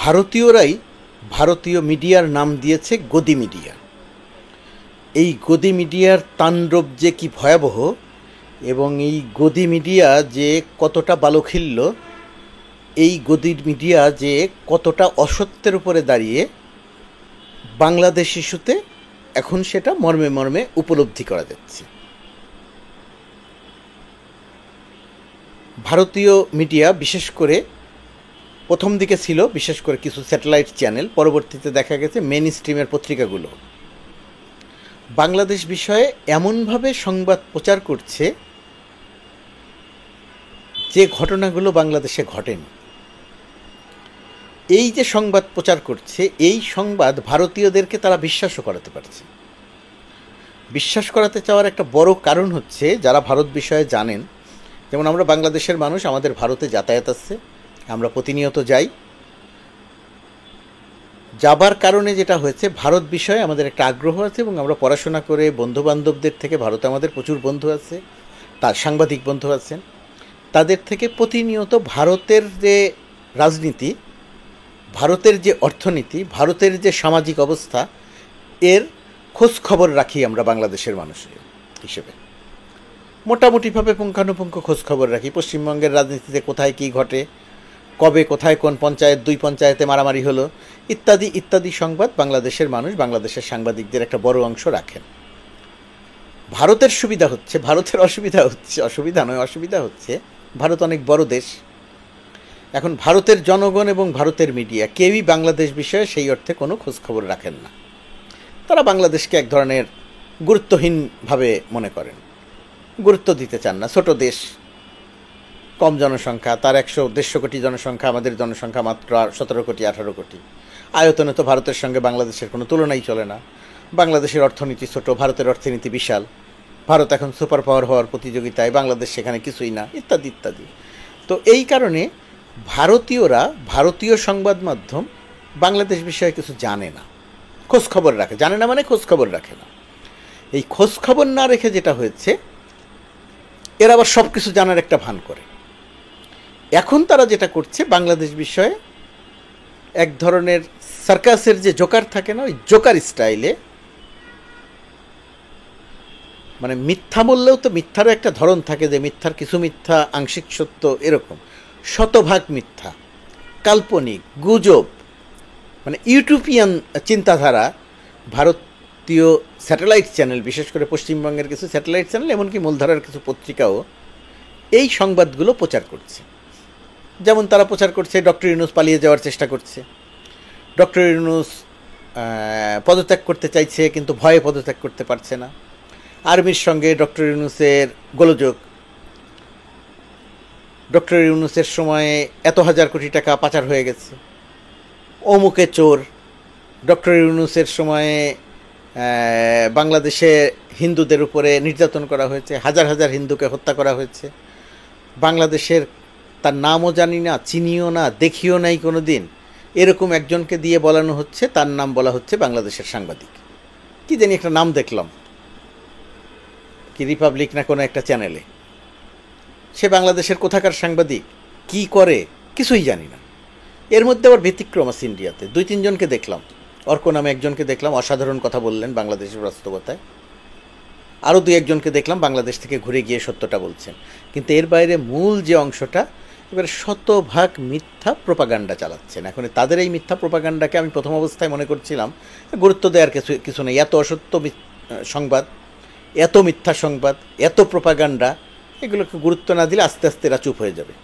ভারতীয়রাই ভারতীয় মিডিয়ার নাম দিয়েছে গদি মিডিয়া। এই গদি মিডিয়ার তাণ্ডব যে কি ভয়াবহ এবং এই গদি মিডিয়া যে কতটা বালখিল্য, এই গদি মিডিয়া যে কতটা অসত্যের উপরে দাঁড়িয়ে বাংলাদেশ ইস্যুতে এখন সেটা মর্মে মর্মে উপলব্ধি করা যাচ্ছে। ভারতীয় মিডিয়া বিশেষ করে প্রথম দিকে ছিল বিশেষ করে কিছু স্যাটেলাইট চ্যানেল, পরবর্তীতে দেখা গেছে মেইন স্ট্রিমের পত্রিকাগুলো বাংলাদেশ বিষয়ে এমনভাবে সংবাদ প্রচার করছে যে ঘটনাগুলো বাংলাদেশে ঘটেনি। এই যে সংবাদ প্রচার করছে, এই সংবাদ ভারতীয়দেরকে তারা বিশ্বাসও করাতে পারছে। বিশ্বাস করাতে চাওয়ার একটা বড় কারণ হচ্ছে, যারা ভারত বিষয়ে জানেন, যেমন আমরা বাংলাদেশের মানুষ, আমাদের ভারতে যাতায়াত আছে, আমরা প্রতিনিয়ত যাই। যাবার কারণে যেটা হয়েছে, ভারত বিষয়ে আমাদের একটা আগ্রহ আছে এবং আমরা পড়াশোনা করে বন্ধুবান্ধবদের থেকে, ভারতে আমাদের প্রচুর বন্ধু আছে, তার সাংবাদিক বন্ধু আছেন, তাদের থেকে প্রতিনিয়ত ভারতের যে রাজনীতি, ভারতের যে অর্থনীতি, ভারতের যে সামাজিক অবস্থা, এর খোঁজ খবর রাখি আমরা বাংলাদেশের মানুষ হিসেবে। মোটামুটিভাবে পুঙ্খানুপুঙ্খ খোঁজ খবর রাখি। পশ্চিমবঙ্গের রাজনীতিতে কোথায় কী ঘটে, কবে কোথায় কোন পঞ্চায়েত, দুই পঞ্চায়েতে মারামারি হলো, ইত্যাদি ইত্যাদি সংবাদ বাংলাদেশের মানুষ, বাংলাদেশের সাংবাদিকদের একটা বড় অংশ রাখেন। ভারতের সুবিধা হচ্ছে, ভারতের অসুবিধা হচ্ছে, অসুবিধা হচ্ছে ভারত অনেক বড় দেশ। এখন ভারতের জনগণ এবং ভারতের মিডিয়া কেউই বাংলাদেশ বিষয়ে সেই অর্থে কোনো খোঁজখবর রাখেন না। তারা বাংলাদেশকে এক ধরনের গুরুত্বহীনভাবে মনে করেন, গুরুত্ব দিতে চান না। ছোট দেশ, কম জনসংখ্যা, তার 100-150 কোটি জনসংখ্যা, আমাদের জনসংখ্যা মাত্র 17 কোটি 18 কোটি। আয়তনে তো ভারতের সঙ্গে বাংলাদেশের কোনো তুলনাই চলে না। বাংলাদেশের অর্থনীতি ছোট, ভারতের অর্থনীতি বিশাল। ভারত এখন সুপার পাওয়ার হওয়ার প্রতিযোগিতায়, বাংলাদেশ সেখানে কিছুই না, ইত্যাদি ইত্যাদি। তো এই কারণে ভারতীয়রা, ভারতীয় সংবাদ মাধ্যম বাংলাদেশ বিষয়ে কিছু জানে না, খোঁজখবর রাখে, জানে না মানে খোঁজখবর রাখে না। এই খোঁজখবর না রেখে যেটা হয়েছে, এরা আবার সব কিছু জানার একটা ভান করে। এখন তারা যেটা করছে, বাংলাদেশ বিষয়ে এক ধরনের সার্কাসের যে জোকার থাকে না, ওই জোকার স্টাইলে, মানে মিথ্যা বললেও তো মিথ্যারও একটা ধরন থাকে, যে মিথ্যার কিছু মিথ্যা আংশিক সত্য, এরকম শতভাগ মিথ্যা, কাল্পনিক, গুজব, মানে ইউটোপিয়ান চিন্তাধারা ভারতীয় স্যাটেলাইট চ্যানেল, বিশেষ করে পশ্চিমবঙ্গের কিছু স্যাটেলাইট চ্যানেল, এমনকি মূলধারার কিছু পত্রিকাও এই সংবাদগুলো প্রচার করছে। যেমন তারা প্রচার করছে ডক্টর ইউনূস পালিয়ে যাওয়ার চেষ্টা করছে, ডক্টর ইউনূস পদত্যাগ করতে চাইছে কিন্তু ভয়ে পদত্যাগ করতে পারছে না, আর্মির সঙ্গে ডক্টর ইউনূসের গোলযোগ, ডক্টর ইউনূসের সময়ে এত হাজার কোটি টাকা পাচার হয়ে গেছে, অমুকে চোর, ডক্টর ইউনূসের সময়ে বাংলাদেশে হিন্দুদের উপরে নির্যাতন করা হয়েছে, হাজার হাজার হিন্দুকে হত্যা করা হয়েছে, বাংলাদেশের তার নামও জানি না, চিনিও না, দেখিও নাই কোনো দিন, এরকম একজনকে দিয়ে বলানো হচ্ছে, তার নাম বলা হচ্ছে বাংলাদেশের সাংবাদিক। কি জানি একটা নাম দেখলাম, কি রিপাবলিক না কোনো একটা চ্যানেলে। সে বাংলাদেশের কোথাকার সাংবাদিক, কি করে কিছুই জানি না। এর মধ্যে আবার ব্যতিক্রম আছে ইন্ডিয়াতে, 2-3 জনকে দেখলাম। অর্ক নামে একজনকে দেখলাম, অসাধারণ কথা বললেন বাংলাদেশের বাস্তবতায়। আরও 2-1 জনকে দেখলাম বাংলাদেশ থেকে ঘুরে গিয়ে সত্যটা বলছেন। কিন্তু এর বাইরে মূল যে অংশটা, এবারে শতভাগ মিথ্যা প্রোপাগান্ডা চালাচ্ছেন। এখন তাদের এই মিথ্যা প্রোপাগান্ডাকে আমি প্রথম অবস্থায় মনে করছিলাম গুরুত্ব দেওয়ার কিছু নেই, এত অসত্য সংবাদ, এত মিথ্যা সংবাদ, এত প্রোপাগান্ডা, এগুলোকে গুরুত্ব না দিলে আস্তে আস্তে এরা চুপ হয়ে যাবে,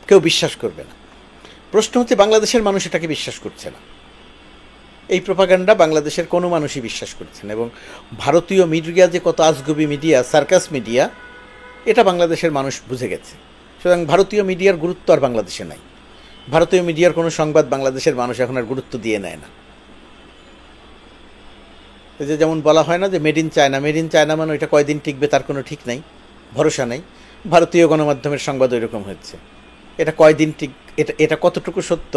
কেউ বিশ্বাস করবে না। প্রশ্ন হচ্ছে, বাংলাদেশের মানুষ এটাকে বিশ্বাস করছে না। এই প্রোপাগান্ডা বাংলাদেশের কোনো মানুষই বিশ্বাস করছে না। এবং ভারতীয় মিডিয়া যে কত আজগুবি মিডিয়া, সার্কাস মিডিয়া, এটা বাংলাদেশের মানুষ বুঝে গেছে। সুতরাং ভারতীয় মিডিয়ার গুরুত্ব আর বাংলাদেশে নাই। ভারতীয় মিডিয়ার কোনো সংবাদ বাংলাদেশের মানুষ এখন আর গুরুত্ব দিয়ে নেয় না। এই যে যেমন বলা হয় না যে made in China, made in China মানে ওইটা কয়দিন টিকবে তার কোনো ঠিক নাই, ভরসা নেই। ভারতীয় গণমাধ্যমের সংবাদ ওই রকম হচ্ছে। এটা কয়দিন এটা কতটুকু সত্য,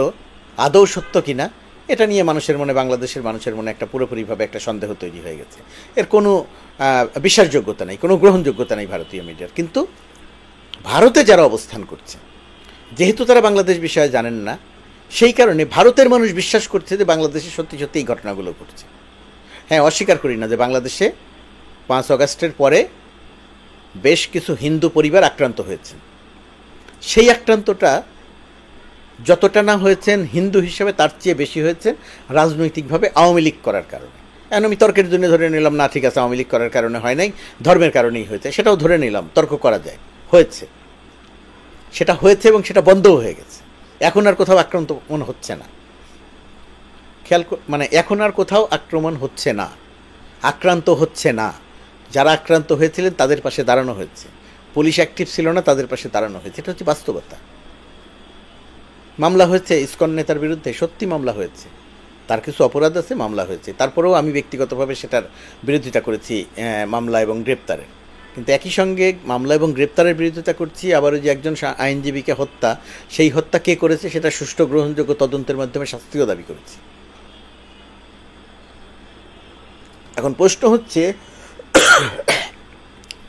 আদৌ সত্য কিনা, এটা নিয়ে মানুষের মনে, বাংলাদেশের মানুষের মনে একটা পুরোপুরিভাবে একটা সন্দেহ তৈরি হয়ে গেছে। এর কোনো বিশ্বাসযোগ্যতা নেই, কোনো গ্রহণযোগ্যতা নেই ভারতীয় মিডিয়ার। কিন্তু ভারতে যারা অবস্থান করছে, যেহেতু তারা বাংলাদেশ বিষয়ে জানেন না, সেই কারণে ভারতের মানুষ বিশ্বাস করছে যে বাংলাদেশে সত্যি সত্যি এই ঘটনাগুলো ঘটছে। হ্যাঁ, অস্বীকার করি না যে বাংলাদেশে 5 আগস্টের পরে বেশ কিছু হিন্দু পরিবার আক্রান্ত হয়েছেন। সেই আক্রান্তটা যতটা না হয়েছেন হিন্দু হিসেবে, তার চেয়ে বেশি হয়েছেন রাজনৈতিকভাবে আওয়ামী লীগ করার কারণে। এখন আমি তর্কের জন্য ধরে নিলাম, না ঠিক আছে আওয়ামী লীগ করার কারণে হয় নাই, ধর্মের কারণেই হয়েছে, সেটাও ধরে নিলাম, তর্ক করা যায়, হয়েছে, সেটা হয়েছে এবং সেটা বন্ধও হয়ে গেছে। এখন আর কোথাও আক্রমণ হচ্ছে না, মানে এখন আর কোথাও আক্রমণ হচ্ছে না, আক্রান্ত হচ্ছে না। যারা আক্রান্ত হয়েছিলেন তাদের পাশে দাঁড়ানো হয়েছে, পুলিশ অ্যাক্টিভ ছিল না, তাদের পাশে দাঁড়ানো হয়েছে, এটা হচ্ছে বাস্তবতা। মামলা হয়েছে ইসকন নেতার বিরুদ্ধে, সত্যি মামলা হয়েছে, তার কিছু অপরাধ আছে, মামলা হয়েছে, তারপরেও আমি ব্যক্তিগতভাবে সেটার বিরোধিতা করেছি মামলা এবং গ্রেপ্তারের। কিন্তু একই সঙ্গে মামলা এবং গ্রেপ্তারের বিরোধিতা করছি, আবার ওই যে একজন আইনজীবীকে হত্যা, সেই হত্যা কে করেছে সেটা সুষ্ঠু গ্রহণযোগ্য তদন্তের মাধ্যমে শাস্তিও দাবি করেছি। এখন প্রশ্ন হচ্ছে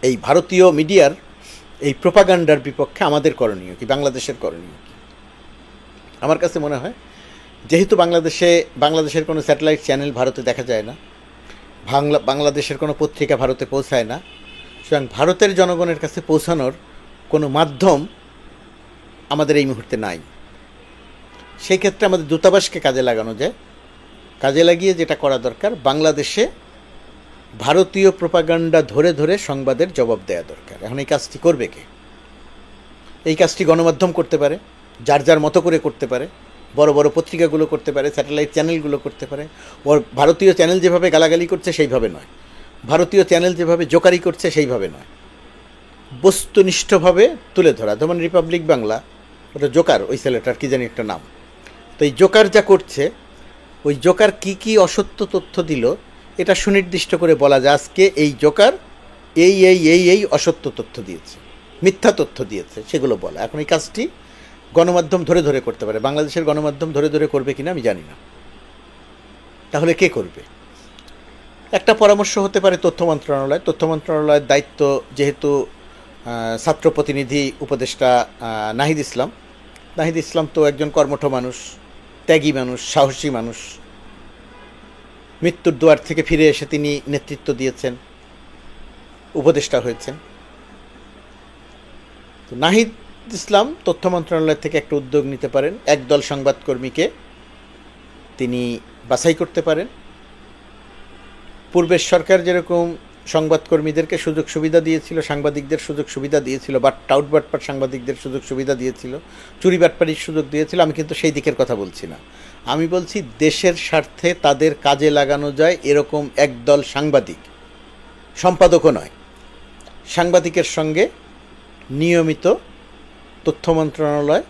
এই ভারতীয় মিডিয়ার এই প্রোপাগান্ডার বিপক্ষে আমাদের করণীয় কি, বাংলাদেশের করণীয় কি? আমার কাছে মনে হয় যেহেতু বাংলাদেশের কোনো স্যাটেলাইট চ্যানেল ভারতে দেখা যায় না, বাংলাদেশের কোনো পত্রিকা ভারতে পৌঁছায় না, সুতরাং ভারতের জনগণের কাছে পৌঁছানোর কোনো মাধ্যম আমাদের এই মুহূর্তে নাই। সেই ক্ষেত্রে আমাদের দূতাবাসকে কাজে লাগানো যায়, কাজে লাগিয়ে যেটা করা দরকার, বাংলাদেশে ভারতীয় প্রোপাগান্ডা ধরে ধরে সংবাদের জবাব দেওয়া দরকার। এখন এই কাজটি করবে কে? এই কাজটি গণমাধ্যম করতে পারে, যার যার মতো করে করতে পারে, বড় বড় পত্রিকাগুলো করতে পারে, স্যাটেলাইট চ্যানেলগুলো করতে পারে। ওর ভারতীয় চ্যানেল যেভাবে গালাগালি করছে সেইভাবে নয়, ভারতীয় চ্যানেল যেভাবে জোকারি করছে সেইভাবে নয়, বস্তুনিষ্ঠভাবে তুলে ধরা। যেমন রিপাবলিক বাংলা, ওটা জোকার, ওই ছেলেটার কী জানি একটা নাম, তো এই জোকার যা করছে, ওই জোকার কি কি অসত্য তথ্য দিল এটা সুনির্দিষ্ট করে বলা যায়, আজকে এই জোকার এই এই এই এই অসত্য তথ্য দিয়েছে, মিথ্যা তথ্য দিয়েছে, সেগুলো বলা। এখন এই কাজটি গণমাধ্যম ধরে ধরে করতে পারে, বাংলাদেশের গণমাধ্যম ধরে ধরে করবে কিনা আমি জানি না। তাহলে কে করবে? একটা পরামর্শ হতে পারে তথ্য মন্ত্রণালয়। তথ্য মন্ত্রণালয়ের দায়িত্ব যেহেতু ছাত্র প্রতিনিধি উপদেষ্টা নাহিদ ইসলাম তো একজন কর্মঠ মানুষ, ত্যাগী মানুষ, সাহসী মানুষ। মৃত্যুর দুয়ার থেকে ফিরে এসে তিনি নেতৃত্ব দিয়েছেন, উপদেষ্টা হয়েছেন। তো নাহিদ ইসলাম তথ্য মন্ত্রণালয় থেকে একটা উদ্যোগ নিতে পারেন, একদল সংবাদকর্মীকে তিনি বাছাই করতে পারেন। পূর্বের সরকার যেরকম সংবাদকর্মীদেরকে সুযোগ সুবিধা দিয়েছিল, সাংবাদিকদের সুযোগ সুবিধা দিয়েছিল, টাউট বাটপাট সাংবাদিকদের সুযোগ সুবিধা দিয়েছিল, চুরি বাটপাটির সুযোগ দিয়েছিল, আমি কিন্তু সেই দিকের কথা বলছি না। আমি বলছি দেশের স্বার্থে তাদের কাজে লাগানো যায় এরকম একদল সাংবাদিক, সম্পাদকও নয়, সাংবাদিকের সঙ্গে নিয়মিত তথ্য মন্ত্রণালয়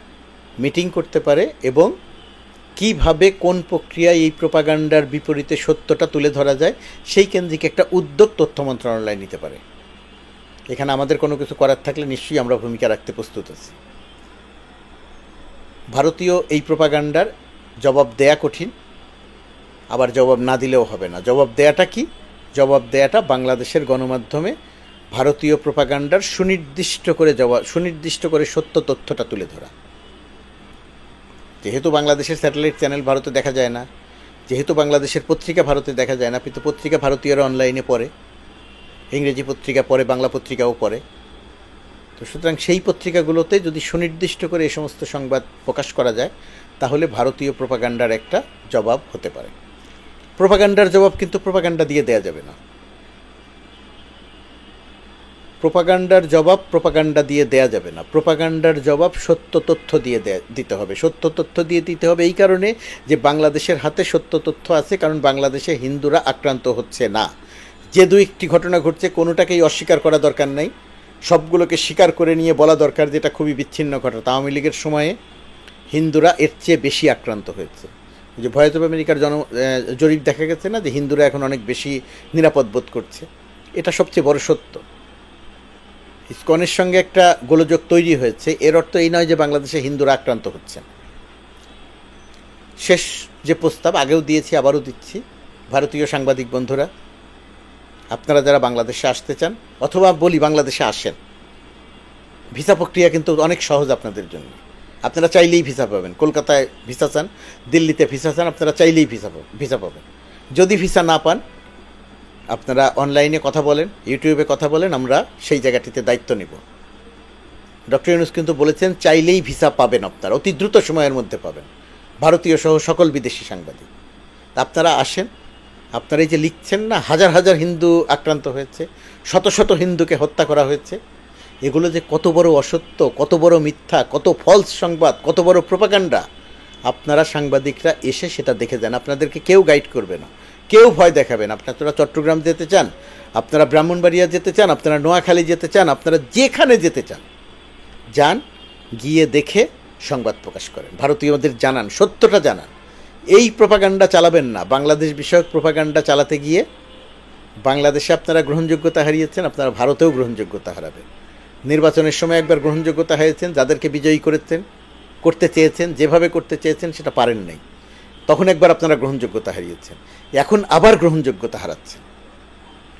মিটিং করতে পারে এবং কিভাবে কোন প্রক্রিয়ায় এই প্রোপাগান্ডার বিপরীতে সত্যটা তুলে ধরা যায় সেই কেন্দ্রিক একটা উদ্যোগ তথ্য মন্ত্রণালয় নিতে পারে। এখানে আমাদের কোনো কিছু করার থাকলে নিশ্চয়ই আমরা ভূমিকা রাখতে প্রস্তুত আছি। ভারতীয় এই প্রোপাগান্ডার জবাব দেয়া কঠিন, আবার জবাব না দিলেও হবে না। জবাব দেয়াটা কি? জবাব দেয়াটা বাংলাদেশের গণমাধ্যমে ভারতীয় প্রোপাগান্ডার সুনির্দিষ্ট করে সত্য তথ্যটা তুলে ধরা। যেহেতু বাংলাদেশের স্যাটেলাইট চ্যানেল ভারতে দেখা যায় না, যেহেতু বাংলাদেশের পত্রিকা ভারতে দেখা যায় না, কিন্তু পত্রিকা ভারতীয়রা অনলাইনে পড়ে, ইংরেজি পত্রিকা পড়ে, বাংলা পত্রিকাও পড়ে, তো সুতরাং সেই পত্রিকাগুলোতে যদি সুনির্দিষ্ট করে এই সমস্ত সংবাদ প্রকাশ করা যায় তাহলে ভারতীয় প্রোপাগান্ডার একটা জবাব হতে পারে। প্রোপাগান্ডার জবাব কিন্তু প্রোপাগান্ডা দিয়ে দেয়া যাবে না, প্রোপাগান্ডার জবাব প্রোপাগান্ডা দিয়ে দেয়া যাবে না। প্রোপাগান্ডার জবাব সত্য তথ্য দিয়ে দিতে হবে। সত্য তথ্য দিয়ে দিতে হবে এই কারণে যে বাংলাদেশের হাতে সত্য তথ্য আছে, কারণ বাংলাদেশে হিন্দুরা আক্রান্ত হচ্ছে না। যে দু একটি ঘটনা ঘটছে কোনোটাকেই অস্বীকার করা দরকার নাই, সবগুলোকে স্বীকার করে নিয়ে বলা দরকার যেটা খুবই বিচ্ছিন্ন ঘটনা। আওয়ামী লীগের সময়ে হিন্দুরা এর চেয়ে বেশি আক্রান্ত হয়েছে। যে ভয়েস অফ আমেরিকার জরিপ দেখা গেছে না, যে হিন্দুরা এখন অনেক বেশি নিরাপদ বোধ করছে, এটা সবচেয়ে বড় সত্য। ইসকনের সঙ্গে একটা গোলযোগ তৈরি হয়েছে, এর অর্থ এই নয় যে বাংলাদেশে হিন্দুরা আক্রান্ত হচ্ছেন। শেষ যে প্রস্তাব আগেও দিয়েছি, আবারও দিচ্ছি, ভারতীয় সাংবাদিক বন্ধুরা, আপনারা যারা বাংলাদেশে আসতে চান অথবা বলি বাংলাদেশে আসেন, ভিসা প্রক্রিয়া কিন্তু অনেক সহজ আপনাদের জন্য। আপনারা চাইলেই ভিসা পাবেন। কলকাতায় ভিসা চান, দিল্লিতে ভিসা চান, আপনারা চাইলেই ভিসা পাবেন। যদি ভিসা না পান, আপনারা অনলাইনে কথা বলেন, ইউটিউবে কথা বলেন, আমরা সেই জায়গাটিতে দায়িত্ব নেব। ডক্টর ইউনূস কিন্তু বলেছেন চাইলেই ভিসা পাবেন, আপনারা অতি দ্রুত সময়ের মধ্যে পাবেন, ভারতীয় সহ সকল বিদেশি সাংবাদিক। আপনারা আসেন, আপনারা এই যে লিখছেন না হাজার হাজার হিন্দু আক্রান্ত হয়েছে, শত শত হিন্দুকে হত্যা করা হয়েছে, এগুলো যে কত বড় অসত্য, কত বড় মিথ্যা, কত ফলস সংবাদ, কত বড় প্রোপাগান্ডা, আপনারা সাংবাদিকরা এসে সেটা দেখে যান। আপনাদেরকে কেউ গাইড করবে না, কেউ ভয় দেখাবে না। আপনারা চট্টগ্রাম যেতে চান, আপনারা ব্রাহ্মণবাড়িয়া যেতে চান, আপনারা নোয়াখালী যেতে চান, আপনারা যেখানে যেতে চান যান, গিয়ে দেখে সংবাদ প্রকাশ করেন, ভারতীয়দের জানান, সত্যটা জানান। এই প্রোপাগান্ডা চালাবেন না। বাংলাদেশ বিষয়ক প্রোপাগান্ডা চালাতে গিয়ে বাংলাদেশে আপনারা গ্রহণযোগ্যতা হারিয়েছেন, আপনারা ভারতেও গ্রহণযোগ্যতা হারাবেন। নির্বাচনের সময় একবার গ্রহণযোগ্যতা হারিয়েছেন, যাদেরকে বিজয়ী করতে চেয়েছেন, যেভাবে করতে চেয়েছেন সেটা পারেন নাই, তখন একবার আপনারা গ্রহণযোগ্যতা হারিয়েছেন, এখন আবার গ্রহণযোগ্যতা হারাচ্ছেন।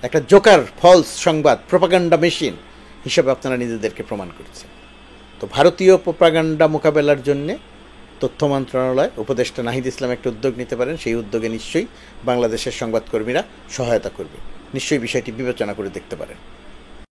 একটা জোকার ফলস সংবাদ প্রোপাগান্ডা মেশিন হিসেবে আপনারা নিজেদেরকে প্রমাণ করছেন। তো ভারতীয় প্রোপাগান্ডা মোকাবেলার জন্যে তথ্য মন্ত্রণালয়, উপদেষ্টা নাহিদ ইসলাম একটা উদ্যোগ নিতে পারেন। সেই উদ্যোগে নিশ্চয়ই বাংলাদেশের সংবাদকর্মীরা সহায়তা করবে, নিশ্চয়ই বিষয়টি বিবেচনা করে দেখতে পারেন।